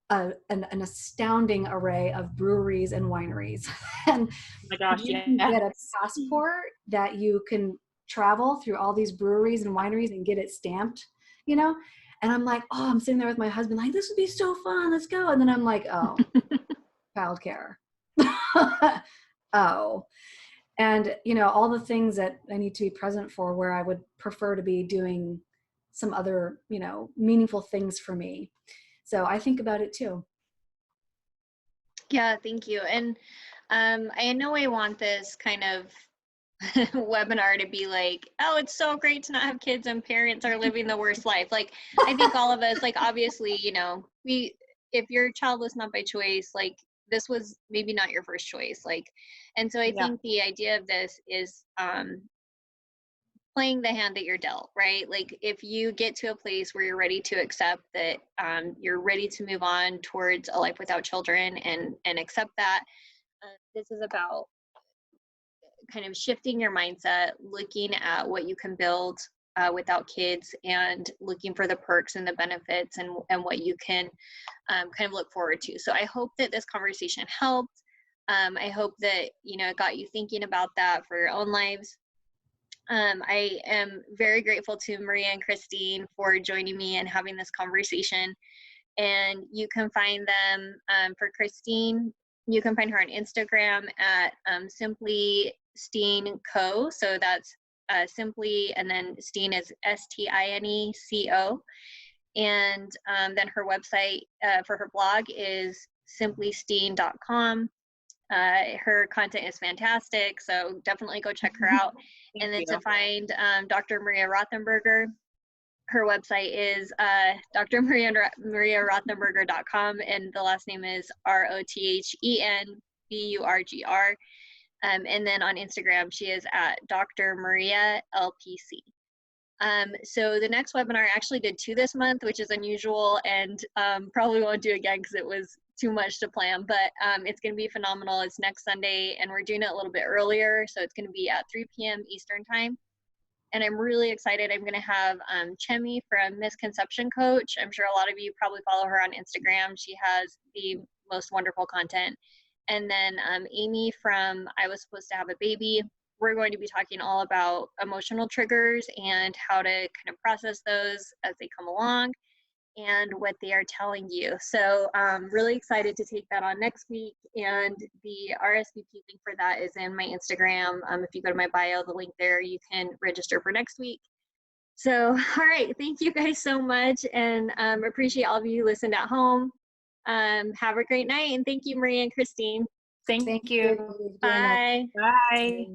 an astounding array of breweries and wineries. And Oh my gosh, you can yeah. get a passport that you can travel through all these breweries and wineries and get it stamped, you know? And I'm like, oh, I'm sitting there with my husband, like, this would be so fun. Let's go. And then I'm like, oh, childcare. Oh. And, you know, all the things that I need to be present for, where I would prefer to be doing some other, you know, meaningful things for me. So I think about it too. Yeah, thank you. And I know I want this kind of webinar to be like, oh, it's so great to not have kids and parents are living the worst life. Like, I think all of us, like, obviously, you know, if you're childless not by choice, like, this was maybe not your first choice. Like, and so I Yeah. think the idea of this is playing the hand that you're dealt, right? Like, if you get to a place where you're ready to accept that you're ready to move on towards a life without children and accept that, this is about kind of shifting your mindset, looking at what you can build without kids, and looking for the perks and the benefits and what you can kind of look forward to. So I hope that this conversation helped. I hope that, you know, it got you thinking about that for your own lives. I am very grateful to Maria and Christine for joining me and having this conversation. And you can find them, for Christine, you can find her on Instagram at Simply Steen Co. So that's Simply, and then Steen is STINECO. And then her website for her blog is simplysteen.com. Her content is fantastic, so definitely go check her out. And then to find Dr. Maria Rothenberger, her website is drmariarothenberger.com, and the last name is ROTHENBURGR. And then on Instagram, she is at Dr. Maria LPC. So the next webinar, I actually did 2 this month, which is unusual, and probably won't do again because it was too much to plan, but it's going to be phenomenal. It's next Sunday, and we're doing it a little bit earlier, so it's going to be at 3 p.m. Eastern time. And I'm really excited. I'm going to have Chemi from Misconception Coach. I'm sure a lot of you probably follow her on Instagram. She has the most wonderful content. And then Amy from I Was Supposed to Have a Baby. We're going to be talking all about emotional triggers and how to kind of process those as they come along and what they are telling you. So really excited to take that on next week. And the RSVP link for that is in my Instagram. If you go to my bio, the link there, you can register for next week. So, all right, thank you guys so much, and appreciate all of you who listened at home. Have a great night, and thank you, Maria and Christine. Thank you. Bye. Bye.